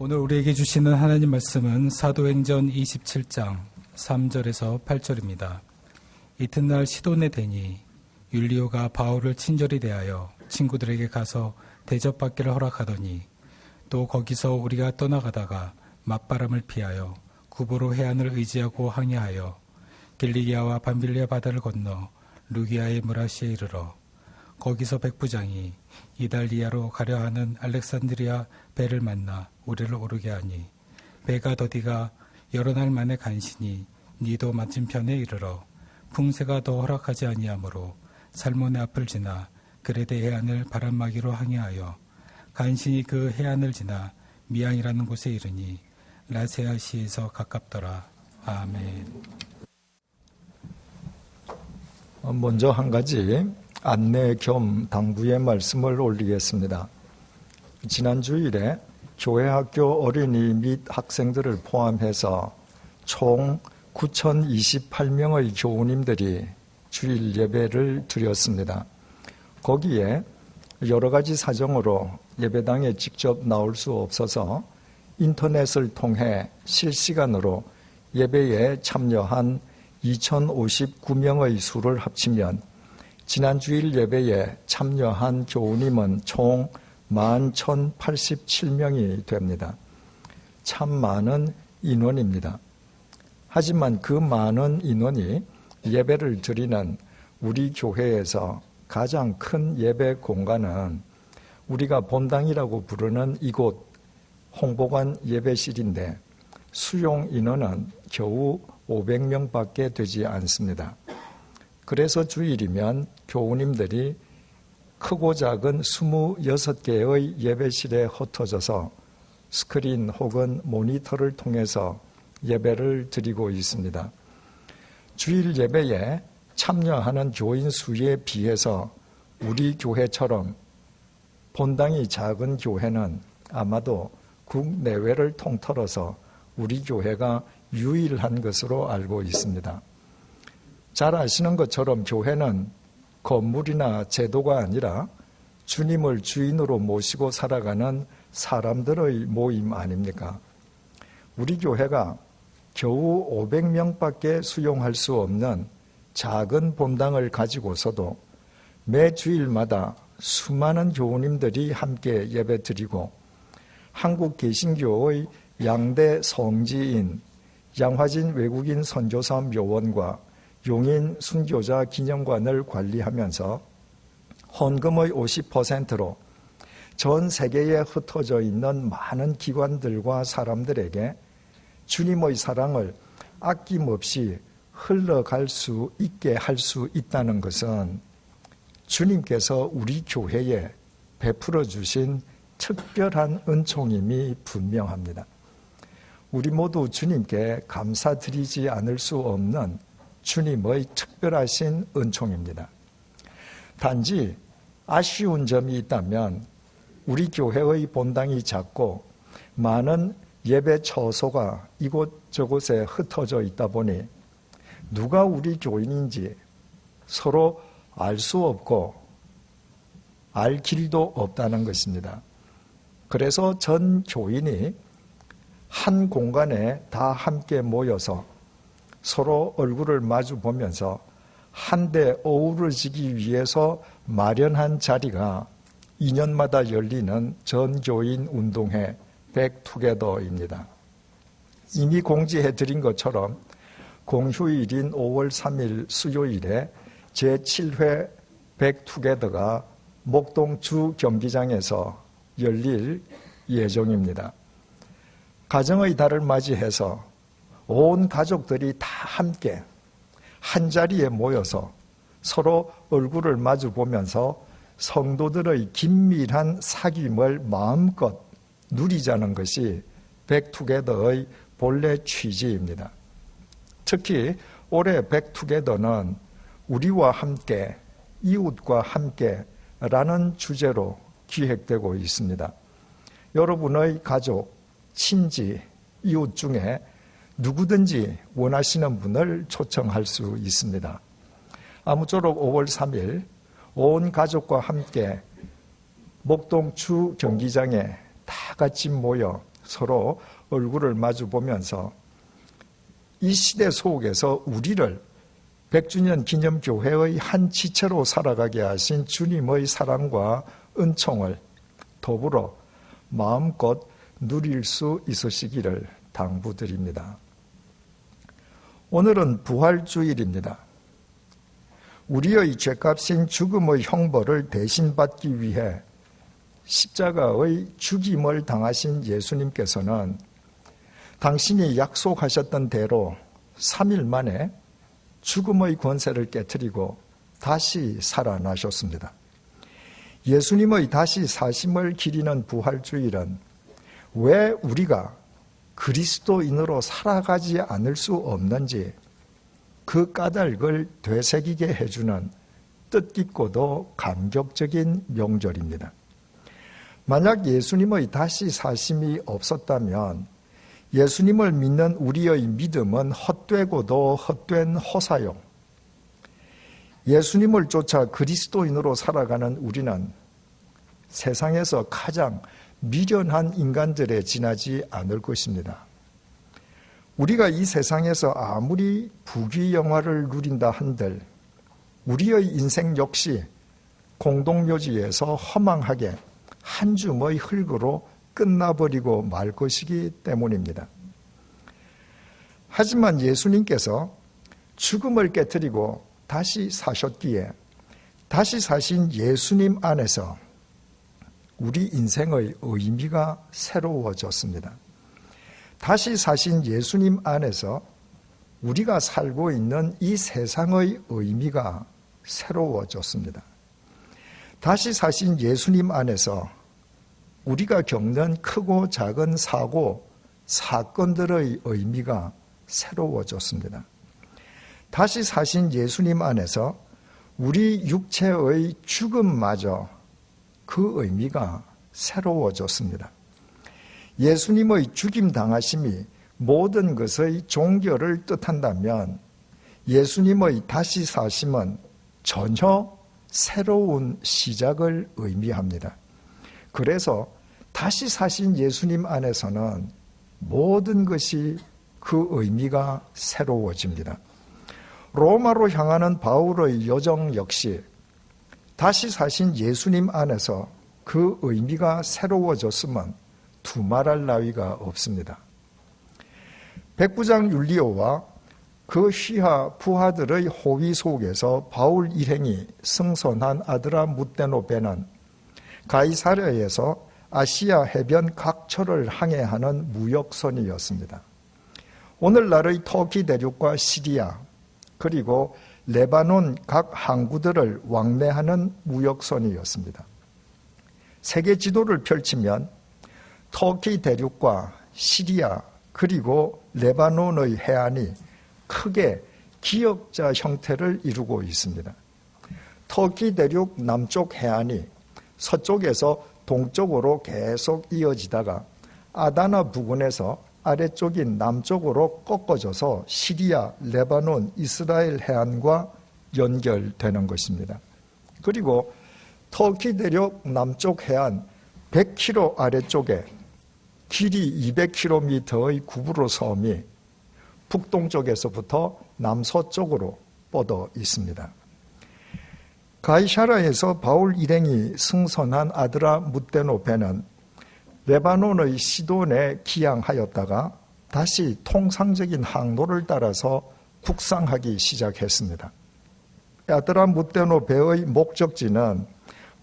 오늘 우리에게 주시는 하나님 말씀은 사도행전 27장 3절에서 8절입니다. 이튿날 시돈에 대니 율리오가 바울을 친절히 대하여 친구들에게 가서 대접받기를 허락하더니 또 거기서 우리가 떠나가다가 맞바람을 피하여 구보로 해안을 의지하고 항해하여 길리기아와 밤빌리아 바다를 건너 루기아의 무라시에 이르러 거기서 백부장이 이달리아로 가려 하는 알렉산드리아 배를 만나 우리를 오르게 하니 배가 더디가 여러 날 만에 간신히 니도 맞은편에 이르러 풍세가 더 허락하지 아니하므로 살몬의 앞을 지나 그레데 해안을 바람막이로 항해하여 간신히 그 해안을 지나 미앙이라는 곳에 이르니 라세아시에서 가깝더라. 아멘. 먼저 한 가지 안내 겸 당부의 말씀을 올리겠습니다. 지난 주일에 교회학교 어린이 및 학생들을 포함해서 총 9,028명의 교우님들이 주일 예배를 드렸습니다. 거기에 여러 가지 사정으로 예배당에 직접 나올 수 없어서 인터넷을 통해 실시간으로 예배에 참여한 2,059명의 수를 합치면 지난 주일 예배에 참여한 교우님은 총 11,087명이 됩니다. 참 많은 인원입니다. 하지만 그 많은 인원이 예배를 드리는 우리 교회에서 가장 큰 예배 공간은 우리가 본당이라고 부르는 이곳 홍보관 예배실인데 수용 인원은 겨우 500명밖에 되지 않습니다. 그래서 주일이면 교우님들이 크고 작은 26개의 예배실에 흩어져서 스크린 혹은 모니터를 통해서 예배를 드리고 있습니다. 주일 예배에 참여하는 교인 수에 비해서 우리 교회처럼 본당이 작은 교회는 아마도 국내외를 통틀어서 우리 교회가 유일한 것으로 알고 있습니다. 잘 아시는 것처럼 교회는 건물이나 제도가 아니라 주님을 주인으로 모시고 살아가는 사람들의 모임 아닙니까? 우리 교회가 겨우 500명밖에 수용할 수 없는 작은 본당을 가지고서도 매 주일마다 수많은 교우님들이 함께 예배드리고 한국 개신교의 양대 성지인 양화진 외국인 선교사 묘원과 용인 순교자 기념관을 관리하면서 헌금의 50%로 전 세계에 흩어져 있는 많은 기관들과 사람들에게 주님의 사랑을 아낌없이 흘러갈 수 있게 할 수 있다는 것은 주님께서 우리 교회에 베풀어 주신 특별한 은총임이 분명합니다. 우리 모두 주님께 감사드리지 않을 수 없는 주님의 특별하신 은총입니다. 단지 아쉬운 점이 있다면 우리 교회의 본당이 작고 많은 예배 처소가 이곳저곳에 흩어져 있다 보니 누가 우리 교인인지 서로 알 수 없고 알 길도 없다는 것입니다. 그래서 전 교인이 한 공간에 다 함께 모여서 서로 얼굴을 마주 보면서 한데 어우러지기 위해서 마련한 자리가 2년마다 열리는 전교인 운동회 백투게더입니다. 이미 공지해드린 것처럼 공휴일인 5월 3일 수요일에 제7회 백투게더가 목동 주 경기장에서 열릴 예정입니다. 가정의 달을 맞이해서 온 가족들이 다 함께 한자리에 모여서 서로 얼굴을 마주 보면서 성도들의 긴밀한 사귐을 마음껏 누리자는 것이 백투게더의 본래 취지입니다. 특히 올해 백투게더는 우리와 함께, 이웃과 함께라는 주제로 기획되고 있습니다. 여러분의 가족, 친지, 이웃 중에 누구든지 원하시는 분을 초청할 수 있습니다. 아무쪼록 5월 3일 온 가족과 함께 목동 주 경기장에 다 같이 모여 서로 얼굴을 마주 보면서 이 시대 속에서 우리를 100주년 기념교회의 한 지체로 살아가게 하신 주님의 사랑과 은총을 더불어 마음껏 누릴 수 있으시기를 당부드립니다. 오늘은 부활주일입니다. 우리의 죄값인 죽음의 형벌을 대신 받기 위해 십자가의 죽임을 당하신 예수님께서는 당신이 약속하셨던 대로 3일 만에 죽음의 권세를 깨트리고 다시 살아나셨습니다. 예수님의 다시 사심을 기리는 부활주일은 왜 우리가 그리스도인으로 살아가지 않을 수 없는지 그 까닭을 되새기게 해주는 뜻깊고도 감격적인 명절입니다. 만약 예수님의 다시 사심이 없었다면 예수님을 믿는 우리의 믿음은 헛되고도 헛된 허사요. 예수님을 쫓아 그리스도인으로 살아가는 우리는 세상에서 가장 미련한 인간들에 지나지 않을 것입니다. 우리가 이 세상에서 아무리 부귀영화를 누린다 한들 우리의 인생 역시 공동묘지에서 허망하게 한 줌의 흙으로 끝나버리고 말 것이기 때문입니다. 하지만 예수님께서 죽음을 깨트리고 다시 사셨기에 다시 사신 예수님 안에서 우리 인생의 의미가 새로워졌습니다. 다시 사신 예수님 안에서 우리가 살고 있는 이 세상의 의미가 새로워졌습니다. 다시 사신 예수님 안에서 우리가 겪는 크고 작은 사고, 사건들의 의미가 새로워졌습니다. 다시 사신 예수님 안에서 우리 육체의 죽음마저 그 의미가 새로워졌습니다. 예수님의 죽임 당하심이 모든 것의 종결을 뜻한다면 예수님의 다시 사심은 전혀 새로운 시작을 의미합니다. 그래서 다시 사신 예수님 안에서는 모든 것이 그 의미가 새로워집니다. 로마로 향하는 바울의 여정 역시 다시 사신 예수님 안에서 그 의미가 새로워졌으면 두말할 나위가 없습니다. 백부장 율리오와 그 휘하 부하들의 호위 속에서 바울 일행이 승선한 아드라무떼노베는 가이사랴에서 아시아 해변 각처를 항해하는 무역선이었습니다. 오늘날의 터키 대륙과 시리아 그리고 레바논 각 항구들을 왕래하는 무역선이었습니다. 세계 지도를 펼치면 터키 대륙과 시리아 그리고 레바논의 해안이 크게 기역자 형태를 이루고 있습니다. 터키 대륙 남쪽 해안이 서쪽에서 동쪽으로 계속 이어지다가 아다나 부근에서 아래쪽인 남쪽으로 꺾어져서 시리아, 레바논, 이스라엘 해안과 연결되는 것입니다. 그리고 터키 대륙 남쪽 해안 100km 아래쪽에 길이 200km의 구브로 섬이 북동쪽에서부터 남서쪽으로 뻗어 있습니다. 가이사랴에서 바울 일행이 승선한 아드라무떼노베는 레바논의 시돈에 기항하였다가 다시 통상적인 항로를 따라서 북상하기 시작했습니다. 아드라무떼노베의 목적지는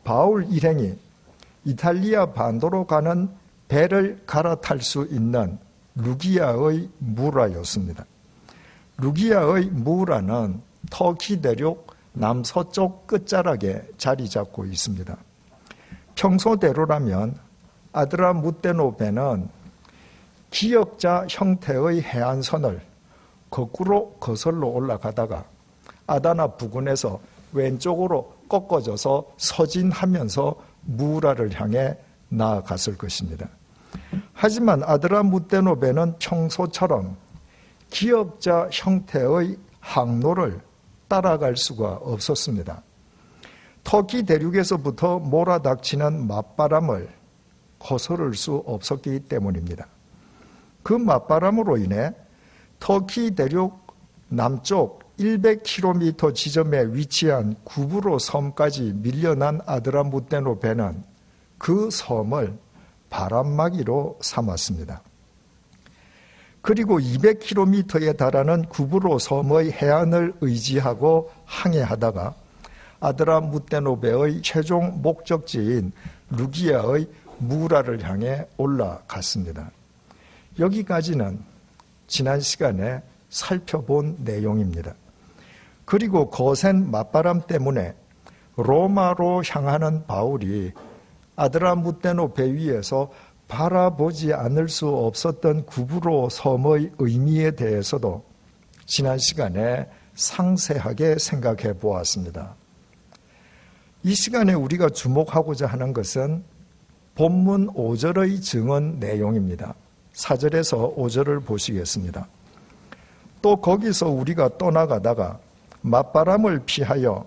바울 일행이 이탈리아 반도로 가는 배를 갈아탈 수 있는 루기아의 무라였습니다. 루기아의 무라는 터키 대륙 남서쪽 끝자락에 자리 잡고 있습니다. 평소대로라면 아드라무떼노베는 기역자 형태의 해안선을 거꾸로 거슬러 올라가다가 아다나 부근에서 왼쪽으로 꺾어져서 서진하면서 무라를 향해 나아갔을 것입니다. 하지만 아드라무떼노베는 평소처럼 기역자 형태의 항로를 따라갈 수가 없었습니다. 터키 대륙에서부터 몰아닥치는 맞바람을 거스를 수 없었기 때문입니다. 그 맞바람으로 인해 터키 대륙 남쪽 100km 지점에 위치한 구브로 섬까지 밀려난 아드라무테노 배는 그 섬을 바람막이로 삼았습니다. 그리고 200km에 달하는 구브로 섬의 해안을 의지하고 항해하다가 아드라무테노 배의 최종 목적지인 루기아의 무라를 향해 올라갔습니다. 여기까지는 지난 시간에 살펴본 내용입니다. 그리고 거센 맞바람 때문에 로마로 향하는 바울이 아드라무테노 배 위에서 바라보지 않을 수 없었던 구브로 섬의 의미에 대해서도 지난 시간에 상세하게 생각해 보았습니다. 이 시간에 우리가 주목하고자 하는 것은 본문 5절의 증언 내용입니다. 4절에서 5절을 보시겠습니다. 또 거기서 우리가 떠나가다가 맞바람을 피하여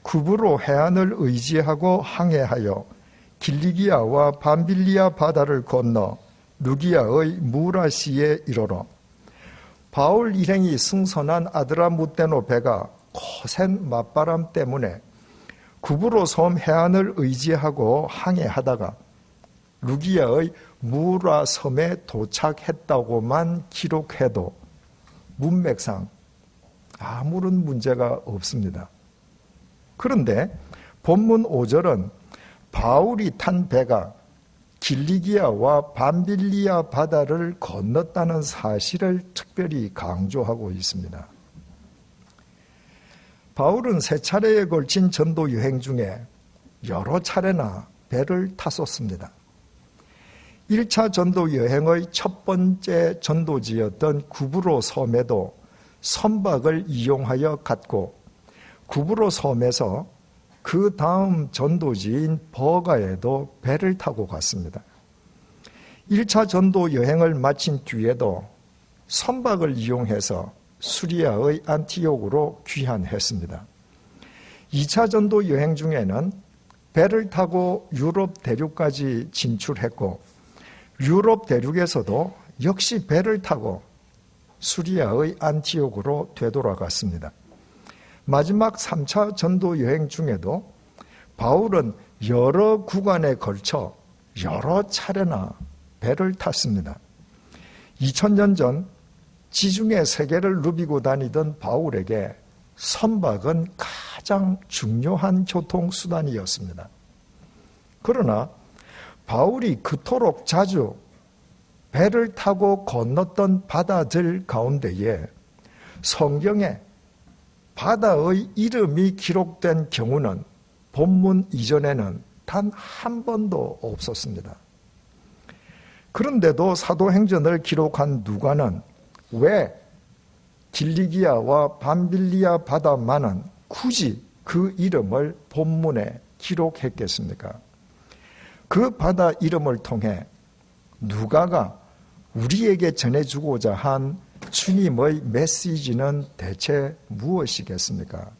구브로 해안을 의지하고 항해하여 길리기아와 밤빌리아 바다를 건너 루기아의 무라시에 이르러 바울 일행이 승선한 아드라무테노 배가 거센 맞바람 때문에 구브로 섬 해안을 의지하고 항해하다가 루기아의 무라 섬에 도착했다고만 기록해도 문맥상 아무런 문제가 없습니다. 그런데 본문 5절은 바울이 탄 배가 길리기아와 밤빌리아 바다를 건넜다는 사실을 특별히 강조하고 있습니다. 바울은 세 차례에 걸친 전도 여행 중에 여러 차례나 배를 탔었습니다. 1차 전도 여행의 첫 번째 전도지였던 구브로 섬에도 선박을 이용하여 갔고 구브로 섬에서 그 다음 전도지인 버가에도 배를 타고 갔습니다. 1차 전도 여행을 마친 뒤에도 선박을 이용해서 수리아의 안티옥으로 귀환했습니다. 2차 전도 여행 중에는 배를 타고 유럽 대륙까지 진출했고 유럽 대륙에서도 역시 배를 타고 수리아의 안티옥으로 되돌아갔습니다. 마지막 3차 전도 여행 중에도 바울은 여러 구간에 걸쳐 여러 차례나 배를 탔습니다. 2000년 전 지중해 세계를 누비고 다니던 바울에게 선박은 가장 중요한 교통수단이었습니다. 그러나 바울이 그토록 자주 배를 타고 건넜던 바다들 가운데에 성경에 바다의 이름이 기록된 경우는 본문 이전에는 단 한 번도 없었습니다. 그런데도 사도행전을 기록한 누가는 왜 길리기아와 밤빌리아 바다만은 굳이 그 이름을 본문에 기록했겠습니까? 그 바다 이름을 통해 누가가 우리에게 전해주고자 한 주님의 메시지는 대체 무엇이겠습니까?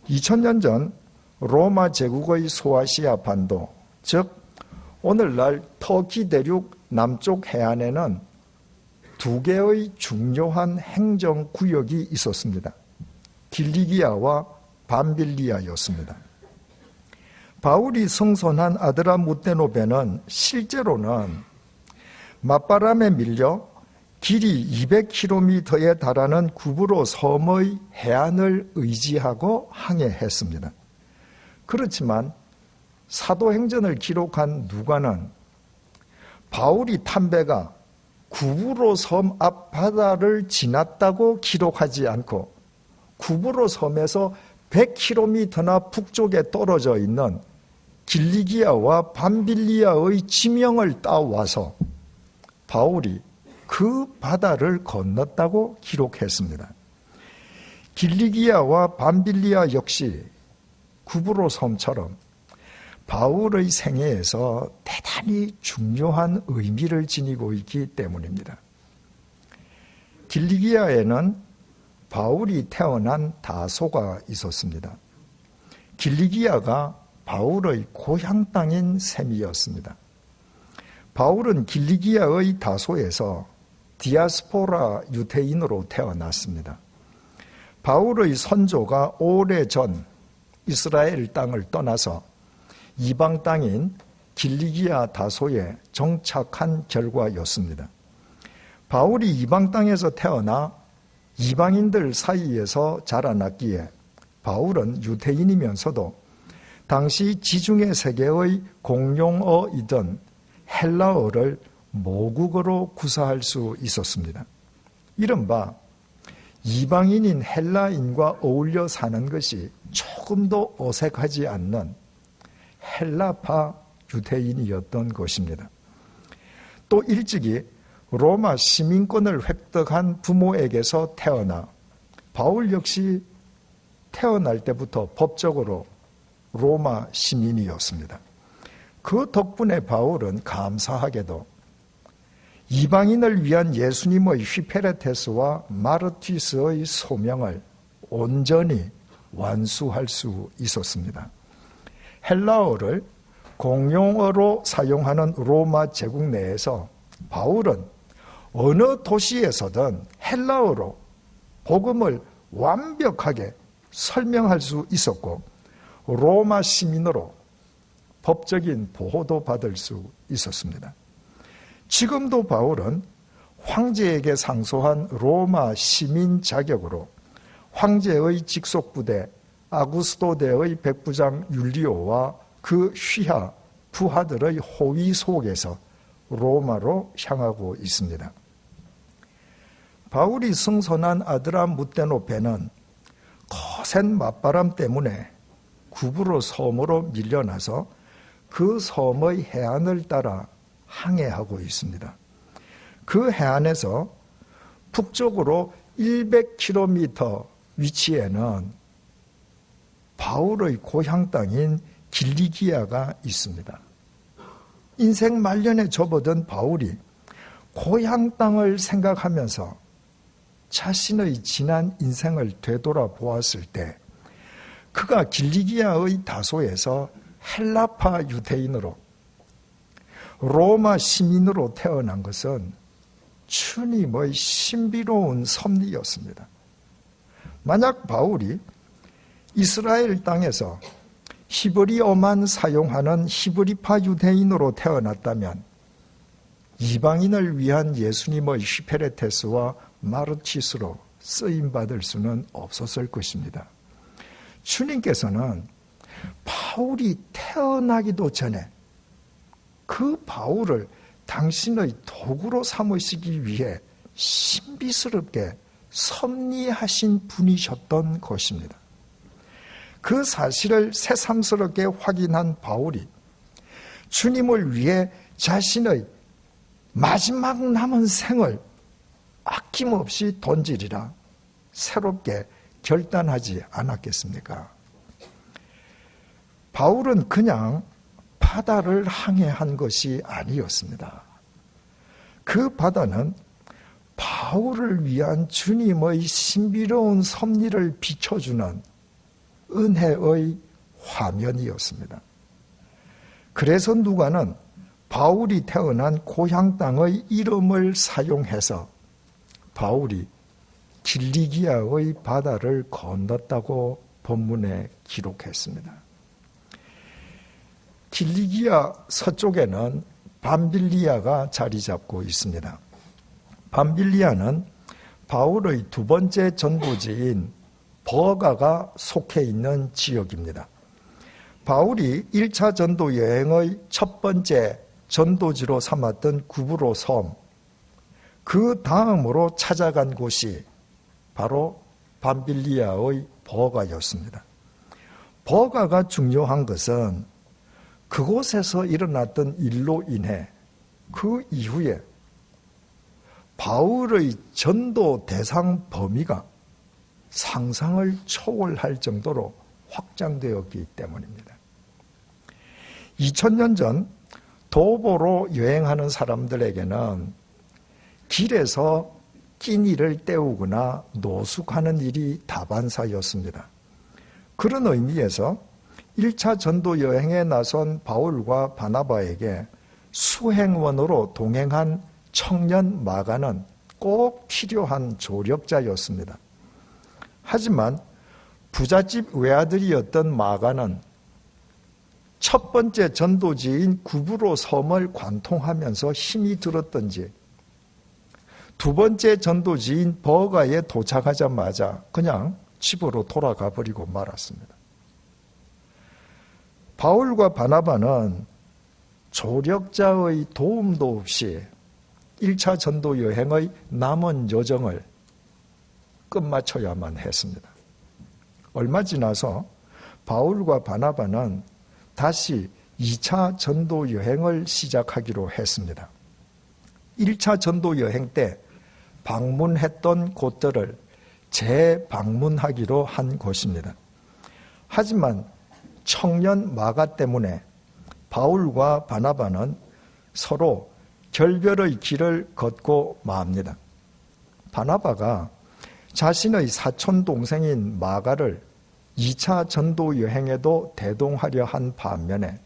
2000년 전 로마 제국의 소아시아 반도, 즉 오늘날 터키 대륙 남쪽 해안에는 두 개의 중요한 행정구역이 있었습니다. 길리기아와 밤빌리아였습니다. 바울이 승선한 아드라무테노 배는 실제로는 맞바람에 밀려 길이 200km에 달하는 구브로 섬의 해안을 의지하고 항해했습니다. 그렇지만 사도행전을 기록한 누가는 바울이 탄 배가 구브로 섬 앞 바다를 지났다고 기록하지 않고 구브로 섬에서 100km나 북쪽에 떨어져 있는 길리기아와 밤빌리아의 지명을 따와서 바울이 그 바다를 건넜다고 기록했습니다. 길리기아와 밤빌리아 역시 구브로 섬처럼 바울의 생애에서 대단히 중요한 의미를 지니고 있기 때문입니다. 길리기아에는 바울이 태어난 다소가 있었습니다. 길리기아가 바울의 고향 땅인 셈이었습니다. 바울은 길리기아의 다소에서 디아스포라 유대인으로 태어났습니다. 바울의 선조가 오래전 이스라엘 땅을 떠나서 이방 땅인 길리기아 다소에 정착한 결과였습니다. 바울이 이방 땅에서 태어나 이방인들 사이에서 자라났기에 바울은 유대인이면서도 당시 지중해 세계의 공용어이던 헬라어를 모국어로 구사할 수 있었습니다. 이른바 이방인인 헬라인과 어울려 사는 것이 조금도 어색하지 않는 헬라파 유대인이었던 것입니다. 또 일찍이 로마 시민권을 획득한 부모에게서 태어나 바울 역시 태어날 때부터 법적으로 로마 시민이었습니다. 그 덕분에 바울은 감사하게도 이방인을 위한 예수님의 휘페레테스와 마르티스의 소명을 온전히 완수할 수 있었습니다. 헬라어를 공용어로 사용하는 로마 제국 내에서 바울은 어느 도시에서든 헬라어로 복음을 완벽하게 설명할 수 있었고 로마 시민으로 법적인 보호도 받을 수 있었습니다. 지금도 바울은 황제에게 상소한 로마 시민 자격으로 황제의 직속부대 아구스토대의 백부장 율리오와 그 휘하 부하들의 호위 속에서 로마로 향하고 있습니다. 바울이 승선한 아드라무테노페는 거센 맞바람 때문에 구브로 섬으로 밀려나서 그 섬의 해안을 따라 항해하고 있습니다. 그 해안에서 북쪽으로 100km 위치에는 바울의 고향 땅인 길리기아가 있습니다. 인생 말년에 접어든 바울이 고향 땅을 생각하면서 자신의 지난 인생을 되돌아보았을 때 그가 길리기아의 다소에서 헬라파 유대인으로 로마 시민으로 태어난 것은 주님의 신비로운 섭리였습니다. 만약 바울이 이스라엘 땅에서 히브리어만 사용하는 히브리파 유대인으로 태어났다면 이방인을 위한 예수님의 휘페레테스와 마르티스로 쓰임받을 수는 없었을 것입니다. 주님께서는 바울이 태어나기도 전에 그 바울을 당신의 도구로 삼으시기 위해 신비스럽게 섭리하신 분이셨던 것입니다. 그 사실을 새삼스럽게 확인한 바울이 주님을 위해 자신의 마지막 남은 생을 아낌없이 던지리라 새롭게 결단하지 않았겠습니까? 바울은 그냥 바다를 항해한 것이 아니었습니다. 그 바다는 바울을 위한 주님의 신비로운 섭리를 비춰주는 은혜의 화면이었습니다. 그래서 누가는 바울이 태어난 고향 땅의 이름을 사용해서 바울이 길리기아의 바다를 건넜다고 본문에 기록했습니다. 길리기아 서쪽에는 밤빌리아가 자리 잡고 있습니다. 밤빌리아는 바울의 두 번째 전도지인 버가가 속해 있는 지역입니다. 바울이 1차 전도 여행의 첫 번째 전도지로 삼았던 구브로 섬, 그 다음으로 찾아간 곳이 바로 밤빌리아의 버가였습니다. 버가가 중요한 것은 그곳에서 일어났던 일로 인해 그 이후에 바울의 전도 대상 범위가 상상을 초월할 정도로 확장되었기 때문입니다. 2000년 전 도보로 여행하는 사람들에게는 길에서 끼니를 때우거나 노숙하는 일이 다반사였습니다. 그런 의미에서 1차 전도 여행에 나선 바울과 바나바에게 수행원으로 동행한 청년 마가는 꼭 필요한 조력자였습니다. 하지만 부잣집 외아들이었던 마가는 첫 번째 전도지인 구브로 섬을 관통하면서 힘이 들었던지 두 번째 전도지인 버가에 도착하자마자 그냥 집으로 돌아가 버리고 말았습니다. 바울과 바나바는 조력자의 도움도 없이 1차 전도 여행의 남은 여정을 끝마쳐야만 했습니다. 얼마 지나서 바울과 바나바는 다시 2차 전도 여행을 시작하기로 했습니다. 1차 전도 여행 때 방문했던 곳들을 재방문하기로 한 곳입니다. 하지만 청년 마가 때문에 바울과 바나바는 서로 결별의 길을 걷고 맙니다. 바나바가 자신의 사촌 동생인 마가를 2차 전도 여행에도 대동하려 한 반면에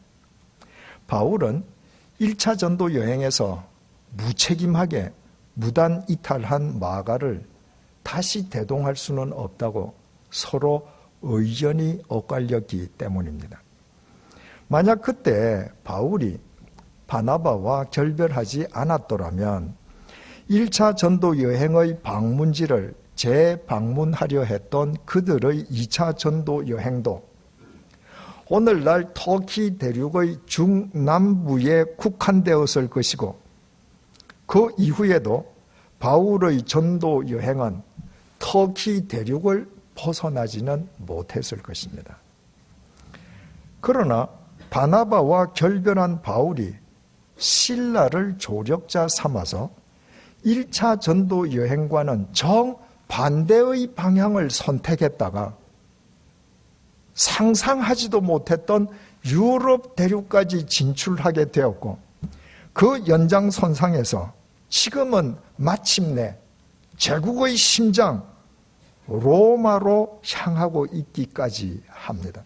바울은 1차 전도 여행에서 무책임하게 무단 이탈한 마가를 다시 대동할 수는 없다고 서로 의견이 엇갈렸기 때문입니다. 만약 그때 바울이 바나바와 결별하지 않았더라면 1차 전도 여행의 방문지를 재방문하려 했던 그들의 2차 전도 여행도 오늘날 터키 대륙의 중남부에 국한되었을 것이고 그 이후에도 바울의 전도 여행은 터키 대륙을 벗어나지는 못했을 것입니다. 그러나 바나바와 결별한 바울이 실라를 조력자 삼아서 1차 전도 여행과는 정반대의 방향을 선택했다가 상상하지도 못했던 유럽 대륙까지 진출하게 되었고 그 연장선상에서 지금은 마침내 제국의 심장 로마로 향하고 있기까지 합니다.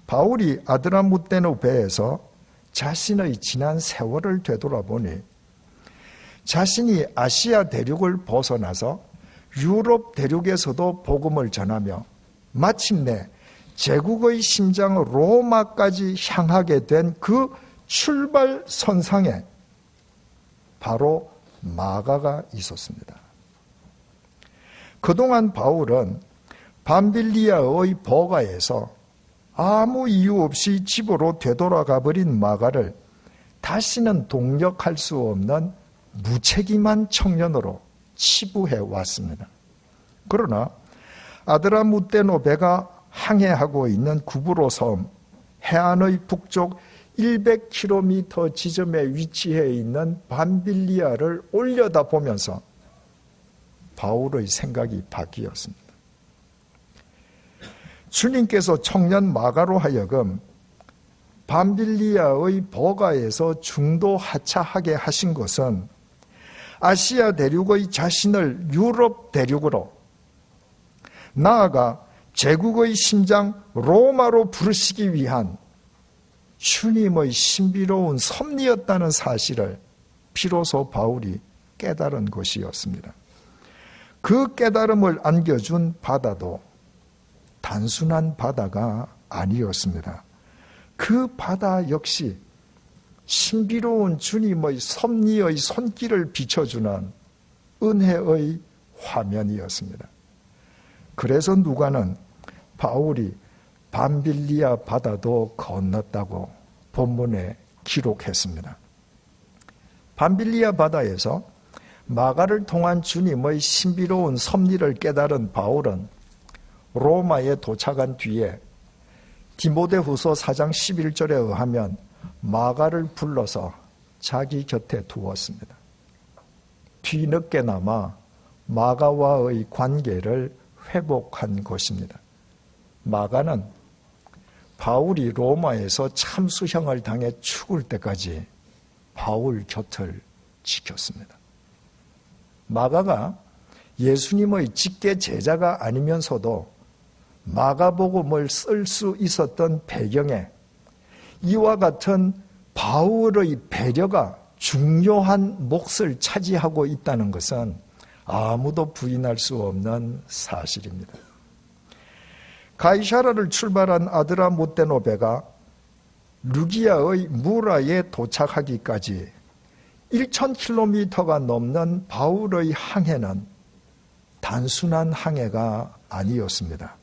바울이 아드라무테노 배에서 자신의 지난 세월을 되돌아보니 자신이 아시아 대륙을 벗어나서 유럽 대륙에서도 복음을 전하며 마침내 제국의 심장 로마까지 향하게 된 그 출발선상에 바로 마가가 있었습니다. 그동안 바울은 밤빌리아의 버가에서 아무 이유 없이 집으로 되돌아가 버린 마가를 다시는 동력할 수 없는 무책임한 청년으로 치부해 왔습니다. 그러나 아드라무테노 배가 항해하고 있는 구브로 섬 해안의 북쪽 100km 지점에 위치해 있는 밤빌리아를 올려다보면서 바울의 생각이 바뀌었습니다. 주님께서 청년 마가로 하여금 밤빌리아의 버가에서 중도 하차하게 하신 것은 아시아 대륙의 자신을 유럽 대륙으로 나아가 제국의 심장 로마로 부르시기 위한 주님의 신비로운 섭리였다는 사실을 비로소 바울이 깨달은 것이었습니다. 그 깨달음을 안겨준 바다도 단순한 바다가 아니었습니다. 그 바다 역시 신비로운 주님의 섭리의 손길을 비춰주는 은혜의 화면이었습니다. 그래서 누가는 바울이 밤빌리아 바다도 건넜다고 본문에 기록했습니다. 밤빌리아 바다에서 마가를 통한 주님의 신비로운 섭리를 깨달은 바울은 로마에 도착한 뒤에 디모데후서 4장 11절에 의하면 마가를 불러서 자기 곁에 두었습니다. 뒤늦게나마 마가와의 관계를 회복한 것입니다. 마가는 바울이 로마에서 참수형을 당해 죽을 때까지 바울 곁을 지켰습니다. 마가가 예수님의 직계 제자가 아니면서도 마가복음을 쓸 수 있었던 배경에 이와 같은 바울의 배려가 중요한 몫을 차지하고 있다는 것은 아무도 부인할 수 없는 사실입니다. 가이사라를 출발한 아드라무테노 배가 루기아의 무라에 도착하기까지 1,000km가 넘는 바울의 항해는 단순한 항해가 아니었습니다.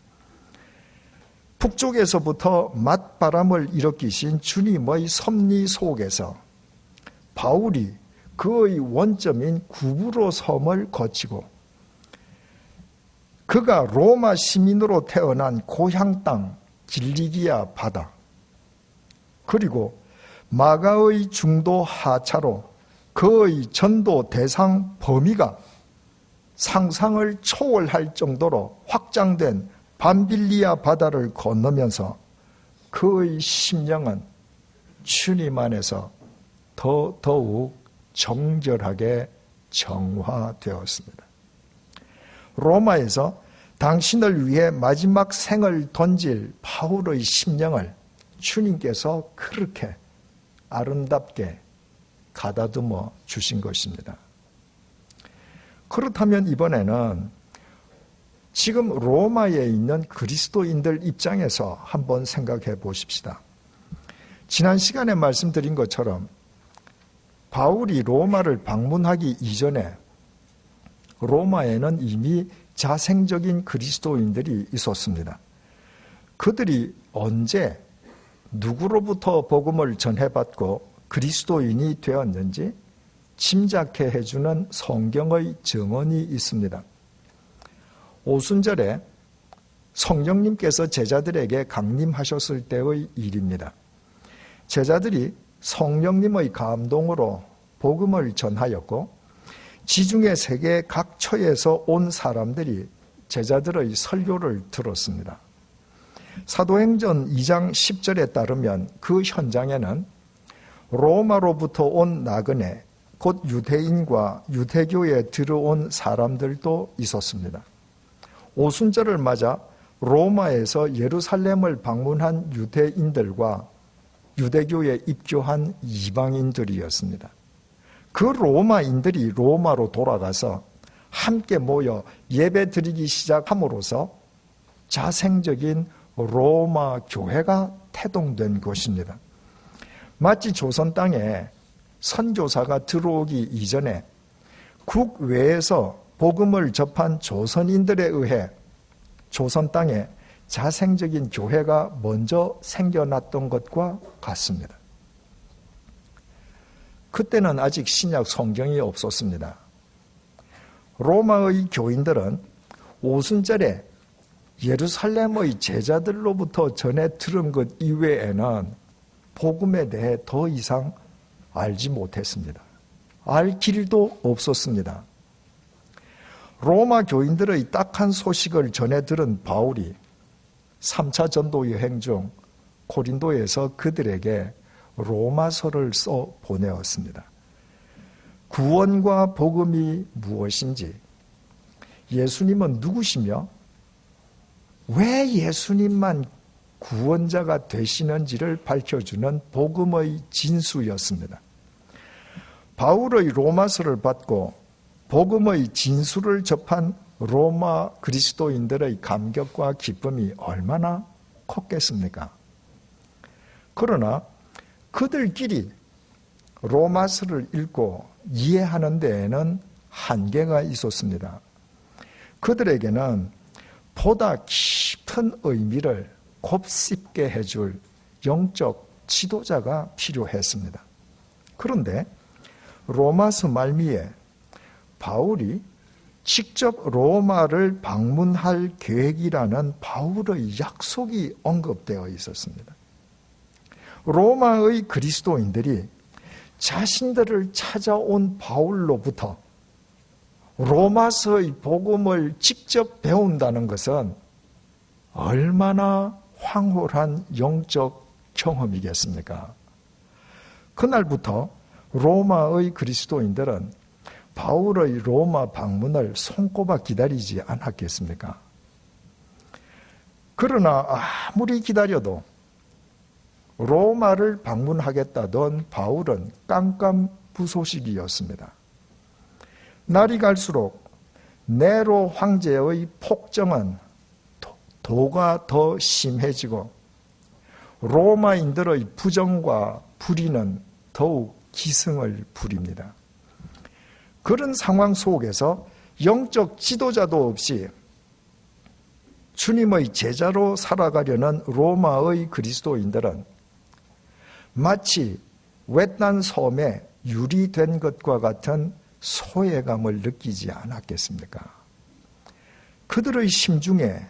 북쪽에서부터 맞바람을 일으키신 주님의 섭리 속에서 바울이 그의 원점인 구브로 섬을 거치고 그가 로마 시민으로 태어난 고향 땅 길리기아 바다, 그리고 마가의 중도 하차로 그의 전도 대상 범위가 상상을 초월할 정도로 확장된 밤빌리아 바다를 건너면서 그의 심령은 주님 안에서 더욱 정결하게 정화되었습니다. 로마에서 당신을 위해 마지막 생을 던질 바울의 심령을 주님께서 그렇게 아름답게 가다듬어 주신 것입니다. 그렇다면 이번에는 지금 로마에 있는 그리스도인들 입장에서 한번 생각해 보십시다. 지난 시간에 말씀드린 것처럼 바울이 로마를 방문하기 이전에 로마에는 이미 자생적인 그리스도인들이 있었습니다. 그들이 언제 누구로부터 복음을 전해받고 그리스도인이 되었는지 짐작해 해주는 성경의 증언이 있습니다. 오순절에 성령님께서 제자들에게 강림하셨을 때의 일입니다. 제자들이 성령님의 감동으로 복음을 전하였고 지중해 세계 각처에서 온 사람들이 제자들의 설교를 들었습니다. 사도행전 2장 10절에 따르면 그 현장에는 로마로부터 온 나그네, 곧 유대인과 유대교에 들어온 사람들도 있었습니다. 오순절을 맞아 로마에서 예루살렘을 방문한 유대인들과 유대교에 입교한 이방인들이었습니다. 그 로마인들이 로마로 돌아가서 함께 모여 예배 드리기 시작함으로써 자생적인 로마 교회가 태동된 것입니다. 마치 조선 땅에 선교사가 들어오기 이전에 국외에서 복음을 접한 조선인들에 의해 조선 땅에 자생적인 교회가 먼저 생겨났던 것과 같습니다. 그때는 아직 신약 성경이 없었습니다. 로마의 교인들은 오순절에 예루살렘의 제자들로부터 전해 들은 것 이외에는 복음에 대해 더 이상 알지 못했습니다. 알 길도 없었습니다. 로마 교인들의 딱한 소식을 전해 들은 바울이 3차 전도 여행 중 고린도에서 그들에게 로마서를 써 보내었습니다. 구원과 복음이 무엇인지, 예수님은 누구시며 왜 예수님만 구원자가 되시는지를 밝혀주는 복음의 진수였습니다. 바울의 로마서를 받고 복음의 진수를 접한 로마 그리스도인들의 감격과 기쁨이 얼마나 컸겠습니까? 그러나 그들끼리 로마서를 읽고 이해하는 데에는 한계가 있었습니다. 그들에게는 보다 깊은 의미를 곱씹게 해줄 영적 지도자가 필요했습니다. 그런데 로마서 말미에 바울이 직접 로마를 방문할 계획이라는 바울의 약속이 언급되어 있었습니다. 로마의 그리스도인들이 자신들을 찾아온 바울로부터 로마서의 복음을 직접 배운다는 것은 얼마나 황홀한 영적 경험이겠습니까? 그날부터 로마의 그리스도인들은 바울의 로마 방문을 손꼽아 기다리지 않았겠습니까? 그러나 아무리 기다려도 로마를 방문하겠다던 바울은 깜깜무소식이었습니다. 날이 갈수록 네로 황제의 폭정은 도가 더 심해지고 로마인들의 부정과 불의는 더욱 기승을 부립니다. 그런 상황 속에서 영적 지도자도 없이 주님의 제자로 살아가려는 로마의 그리스도인들은 마치 외딴 섬에 유리된 것과 같은 소외감을 느끼지 않았겠습니까? 그들의 심중에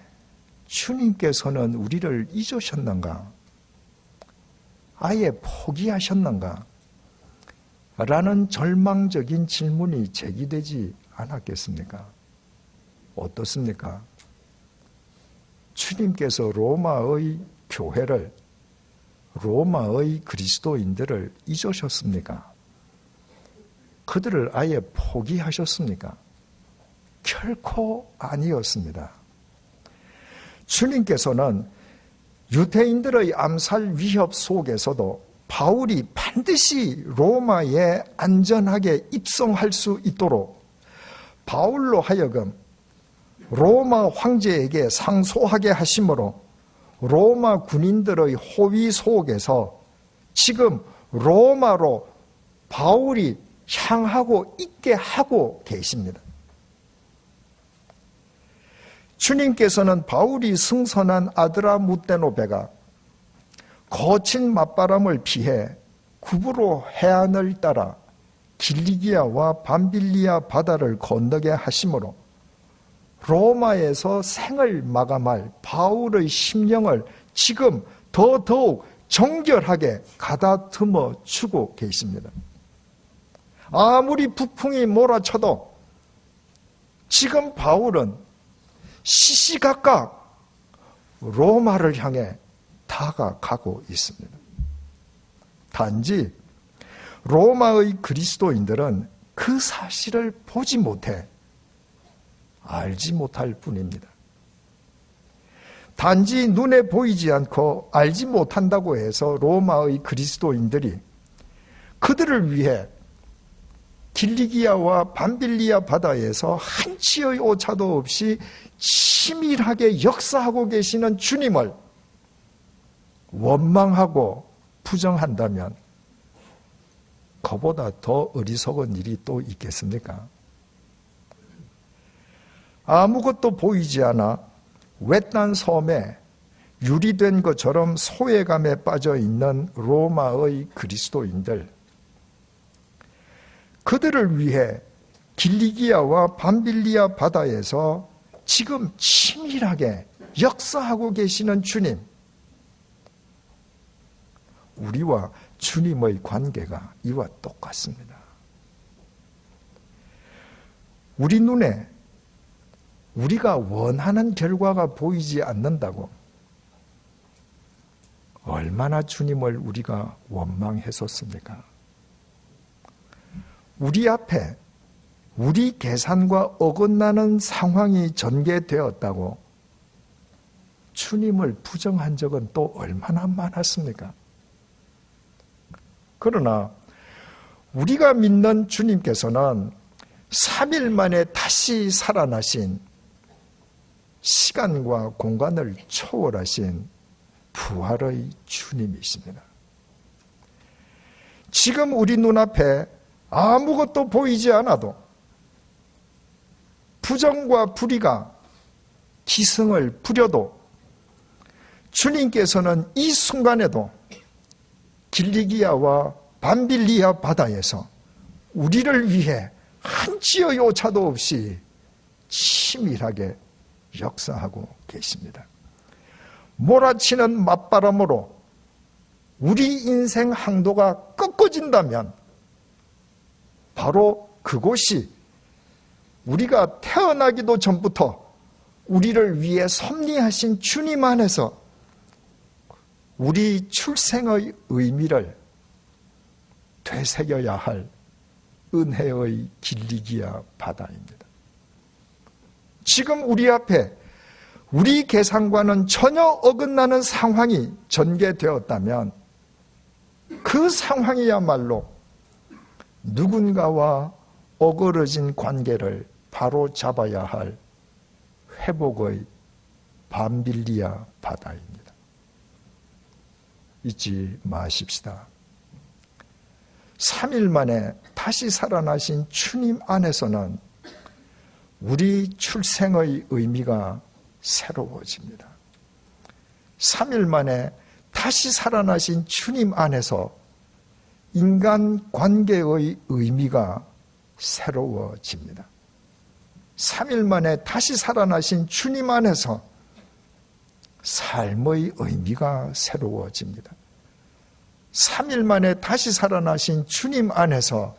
주님께서는 우리를 잊으셨는가? 아예 포기하셨는가? 라는 절망적인 질문이 제기되지 않았겠습니까? 어떻습니까? 주님께서 로마의 교회를, 로마의 그리스도인들을 잊으셨습니까? 그들을 아예 포기하셨습니까? 결코 아니었습니다. 주님께서는 유대인들의 암살 위협 속에서도 바울이 반드시 로마에 안전하게 입성할 수 있도록 바울로 하여금 로마 황제에게 상소하게 하심으로 로마 군인들의 호위 속에서 지금 로마로 바울이 향하고 있게 하고 계십니다. 주님께서는 바울이 승선한 아드라무테노베가 거친 맞바람을 피해 구브로 해안을 따라 길리기아와 밤빌리아 바다를 건너게 하심으로 로마에서 생을 마감할 바울의 심령을 지금 더더욱 정결하게 가다듬어 주고 계십니다. 아무리 북풍이 몰아쳐도 지금 바울은 시시각각 로마를 향해 다가가고 있습니다. 단지 로마의 그리스도인들은 그 사실을 보지 못해 알지 못할 뿐입니다. 단지 눈에 보이지 않고 알지 못한다고 해서 로마의 그리스도인들이 그들을 위해 길리기아와 밤빌리아 바다에서 한치의 오차도 없이 치밀하게 역사하고 계시는 주님을 원망하고 부정한다면 그보다 더 어리석은 일이 또 있겠습니까? 아무것도 보이지 않아 외딴 섬에 유리된 것처럼 소외감에 빠져 있는 로마의 그리스도인들, 그들을 위해 길리기아와 밤빌리아 바다에서 지금 치밀하게 역사하고 계시는 주님, 우리와 주님의 관계가 이와 똑같습니다. 우리 눈에 우리가 원하는 결과가 보이지 않는다고 얼마나 주님을 우리가 원망했었습니까? 우리 앞에 우리 계산과 어긋나는 상황이 전개되었다고 주님을 부정한 적은 또 얼마나 많았습니까? 그러나 우리가 믿는 주님께서는 3일 만에 다시 살아나신, 시간과 공간을 초월하신 부활의 주님이십니다. 지금 우리 눈앞에 아무것도 보이지 않아도 부정과 불의가 기승을 부려도 주님께서는 이 순간에도 길리기아와 밤빌리아 바다에서 우리를 위해 한치의 오차도 없이 치밀하게 역사하고 계십니다. 몰아치는 맞바람으로 우리 인생 항도가 꺾어진다면 바로 그곳이 우리가 태어나기도 전부터 우리를 위해 섭리하신 주님 안에서 우리 출생의 의미를 되새겨야 할 은혜의 길리기아 바다입니다. 지금 우리 앞에 우리 계산과는 전혀 어긋나는 상황이 전개되었다면 그 상황이야말로 누군가와 어그러진 관계를 바로 잡아야 할 회복의 밤빌리아 바다입니다. 잊지 마십시다. 3일 만에 다시 살아나신 주님 안에서는 우리 출생의 의미가 새로워집니다. 3일 만에 다시 살아나신 주님 안에서 인간 관계의 의미가 새로워집니다. 3일 만에 다시 살아나신 주님 안에서 삶의 의미가 새로워집니다. 3일 만에 다시 살아나신 주님 안에서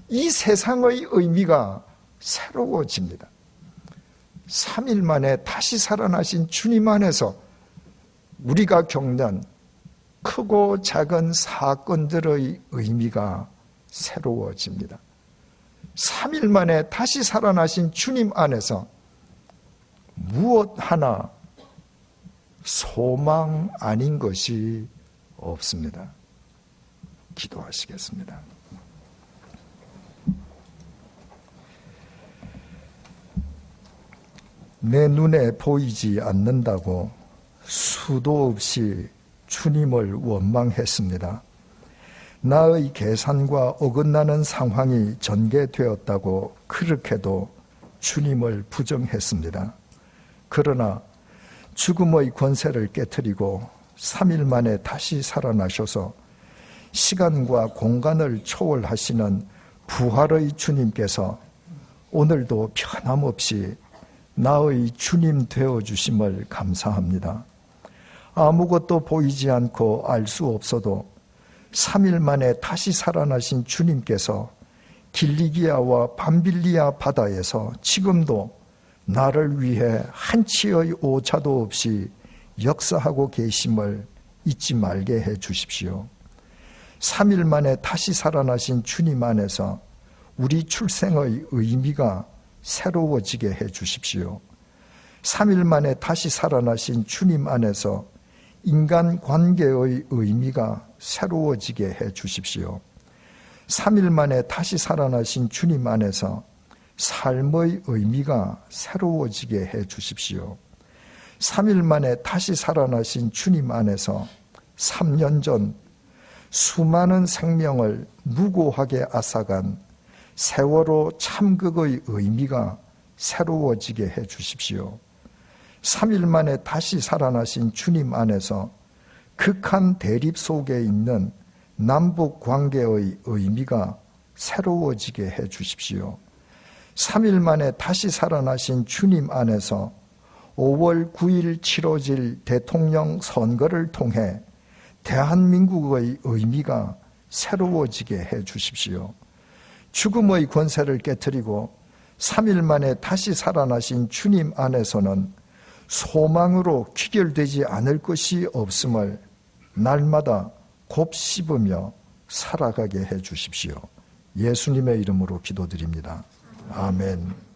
이 세상의 의미가 새로워집니다. 3일 만에 다시 살아나신 주님 안에서 우리가 겪는 크고 작은 사건들의 의미가 새로워집니다. 3일 만에 다시 살아나신 주님 안에서 무엇 하나 소망 아닌 것이 없습니다. 기도하시겠습니다. 내 눈에 보이지 않는다고 수도 없이 주님을 원망했습니다. 나의 계산과 어긋나는 상황이 전개되었다고 그렇게도 주님을 부정했습니다. 그러나 죽음의 권세를 깨트리고 3일 만에 다시 살아나셔서 시간과 공간을 초월하시는 부활의 주님께서 오늘도 변함없이 나의 주님 되어주심을 감사합니다. 아무것도 보이지 않고 알 수 없어도 3일 만에 다시 살아나신 주님께서 길리기아와 밤빌리아 바다에서 지금도 나를 위해 한치의 오차도 없이 역사하고 계심을 잊지 말게 해 주십시오. 3일 만에 다시 살아나신 주님 안에서 우리 출생의 의미가 새로워지게 해 주십시오. 3일 만에 다시 살아나신 주님 안에서 인간 관계의 의미가 새로워지게 해 주십시오. 3일 만에 다시 살아나신 주님 안에서 삶의 의미가 새로워지게 해 주십시오. 3일 만에 다시 살아나신 주님 안에서 3년 전 수많은 생명을 무고하게 앗아간 세월호 참극의 의미가 새로워지게 해 주십시오. 3일 만에 다시 살아나신 주님 안에서 극한 대립 속에 있는 남북 관계의 의미가 새로워지게 해 주십시오. 3일 만에 다시 살아나신 주님 안에서 5월 9일 치러질 대통령 선거를 통해 대한민국의 의미가 새로워지게 해 주십시오. 죽음의 권세를 깨트리고 3일 만에 다시 살아나신 주님 안에서는 소망으로 귀결되지 않을 것이 없음을 날마다 곱씹으며 살아가게 해 주십시오. 예수님의 이름으로 기도드립니다. 아멘.